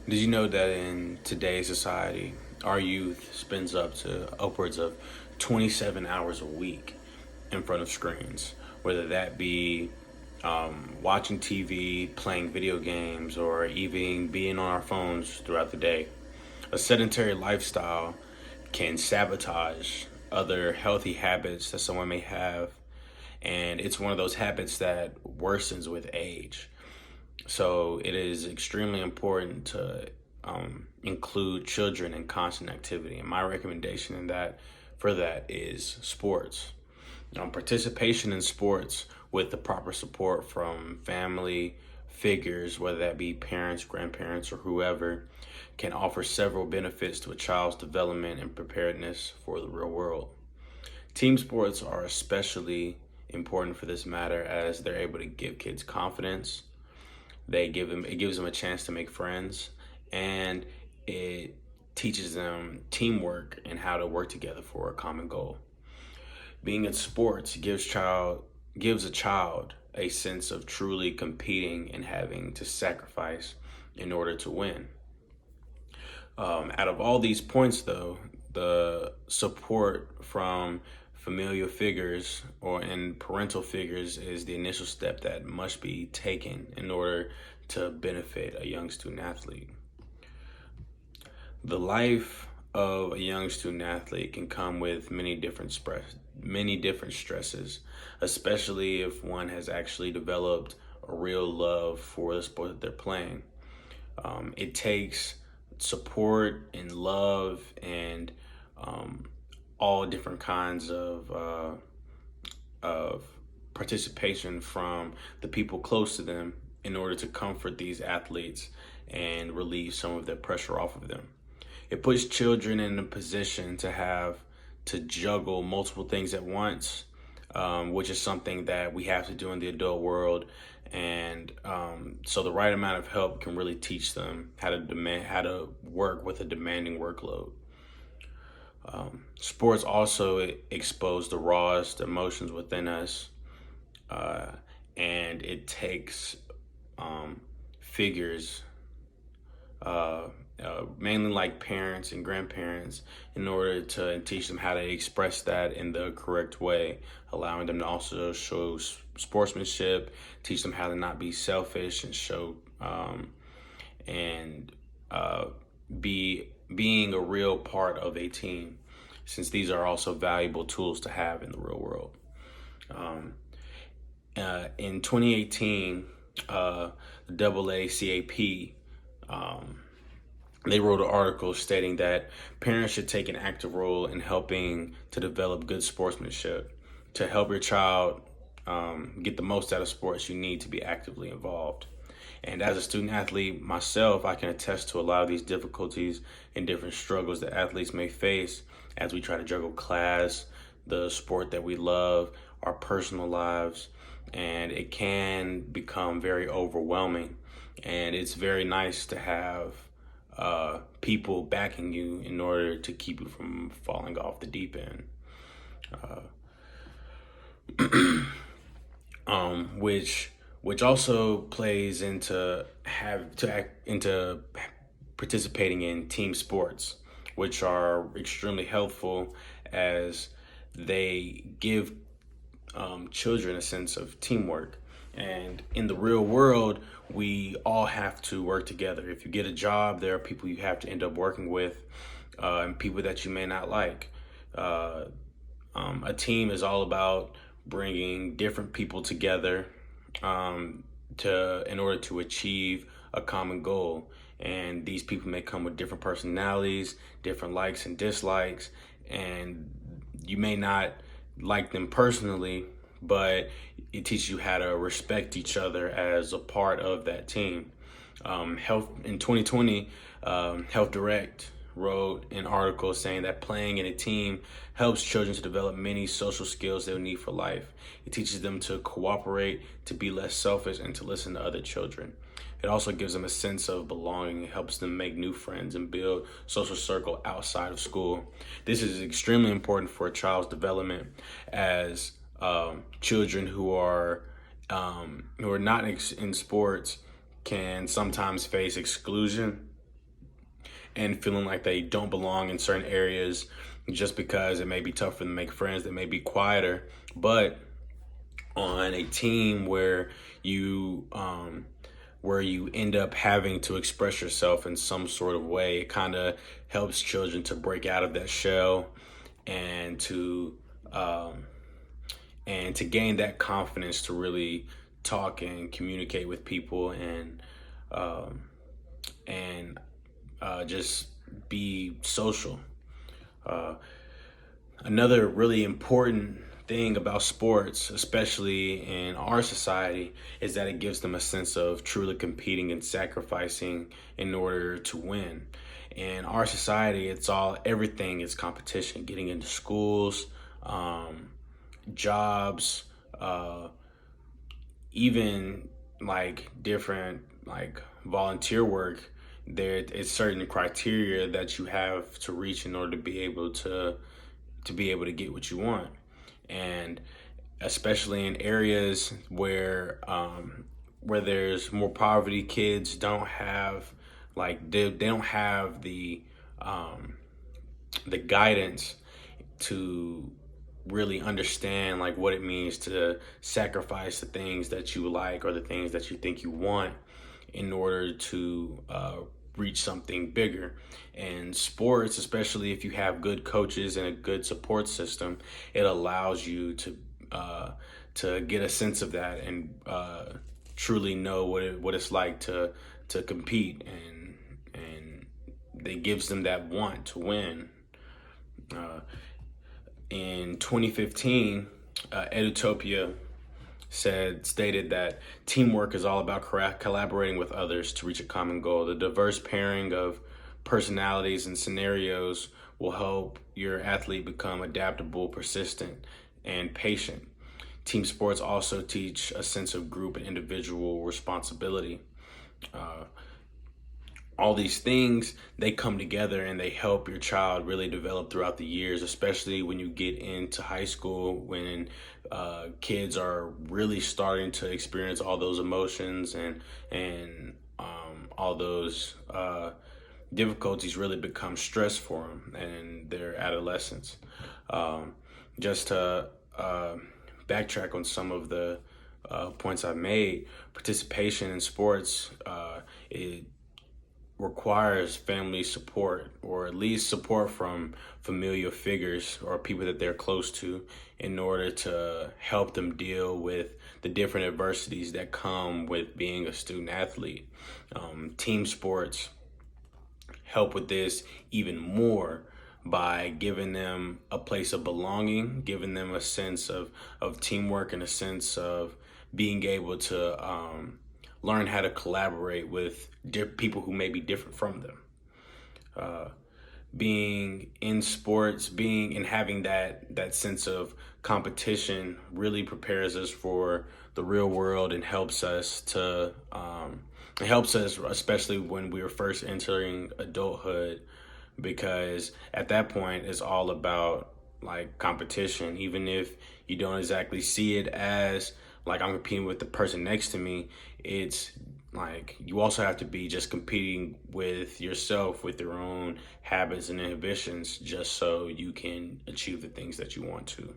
Did you know that in today's society, our youth spends up to upwards of 27 hours a week in front of screens, whether that be watching TV, playing video games, or even being on our phones throughout the day? A sedentary lifestyle can sabotage other healthy habits that someone may have, and it's one of those habits that worsens with age. So it is extremely important to include children in constant activity. And my recommendation in that for that is sports. Participation in sports with the proper support from family figures, whether that be parents, grandparents, or whoever, can offer several benefits to a child's development and preparedness for the real world. Team sports are especially important for this matter as they're able to give kids confidence. It gives them a chance to make friends, and it teaches them teamwork and how to work together for a common goal. Being in sports gives a child a sense of truly competing and having to sacrifice in order to win. Out of all these points, though, the support from familial figures or and parental figures is the initial step that must be taken in order to benefit a young student athlete. The life of a young student athlete can come with many different stresses, especially if one has actually developed a real love for the sport that they're playing. It takes support and love and all different kinds of participation from the people close to them in order to comfort these athletes and relieve some of the pressure off of them. It puts children in a position to have to juggle multiple things at once, which is something that we have to do in the adult world. And so the right amount of help can really teach them how to work with a demanding workload. Sports also expose the rawest emotions within us, and it takes figures, mainly like parents and grandparents, in order to teach them how to express that in the correct way, allowing them to also show sportsmanship, teach them how to not be selfish and show and being a real part of a team, since these are also valuable tools to have in the real world. In 2018, the AACAP, they wrote an article stating that parents should take an active role in helping to develop good sportsmanship. To help your child get the most out of sports, you need to be actively involved. And as a student athlete myself, I can attest to a lot of these difficulties and different struggles that athletes may face as we try to juggle class, the sport that we love, our personal lives, and it can become very overwhelming. And it's very nice to have people backing you in order to keep you from falling off the deep end. Which also plays into participating in team sports, which are extremely helpful as they give children a sense of teamwork. And in the real world, we all have to work together. If you get a job, there are people you have to end up working with, and people that you may not like. A team is all about bringing different people together in order to achieve a common goal. And these people may come with different personalities, different likes and dislikes, and you may not like them personally, but it teaches you how to respect each other as a part of that team. Health in 2020, Health Direct wrote an article saying that playing in a team helps children to develop many social skills they'll need for life. It teaches them to cooperate, to be less selfish, and to listen to other children. It also gives them a sense of belonging. It helps them make new friends and build social circle outside of school. This is extremely important for a child's development, as children who are not in sports can sometimes face exclusion and feeling like they don't belong in certain areas just because it may be tough for them to make friends, they may be quieter. But on a team where you end up having to express yourself in some sort of way, it kind of helps children to break out of that shell and um, to gain that confidence to really talk and communicate with people um, and just be social. Uh, Another really important thing about sports, especially in our society, is that it gives them a sense of truly competing and sacrificing in order to win. In our society, everything is competition. Getting into schools, jobs, uh, even like different like volunteer work. There is certain criteria that you have to reach in order to be able to get what you want. And especially in areas where there's more poverty, kids don't have they don't have the guidance to really understand like what it means to sacrifice the things that you like or the things that you think you want in order to reach something bigger. And sports, especially if you have good coaches and a good support system, it allows you to get a sense of that and truly know what it's like to compete, and it gives them that want to win. Uh, in 2015, Edutopia stated that teamwork is all about collaborating with others to reach a common goal. The diverse pairing of personalities and scenarios will help your athlete become adaptable, persistent, and patient. Team sports also teach a sense of group and individual responsibility. Uh, all these things, they come together and they help your child really develop throughout the years, especially when you get into high school, when kids are really starting to experience all those emotions and all those difficulties really become stress for them and their adolescence. Just to backtrack on some of the points I've made, participation in sports, it requires family support, or at least support from familial figures or people that they're close to, in order to help them deal with the different adversities that come with being a student athlete. Team sports help with this even more by giving them a place of belonging, giving them a sense of teamwork and a sense of being able to learn how to collaborate with people who may be different from them. Being in sports, being and having that sense of competition really prepares us for the real world and helps us especially when we were first entering adulthood, because at that point it's all about like competition. Even if you don't exactly see it as like I'm competing with the person next to me, it's like you also have to be just competing with yourself, with your own habits and inhibitions, just so you can achieve the things that you want to.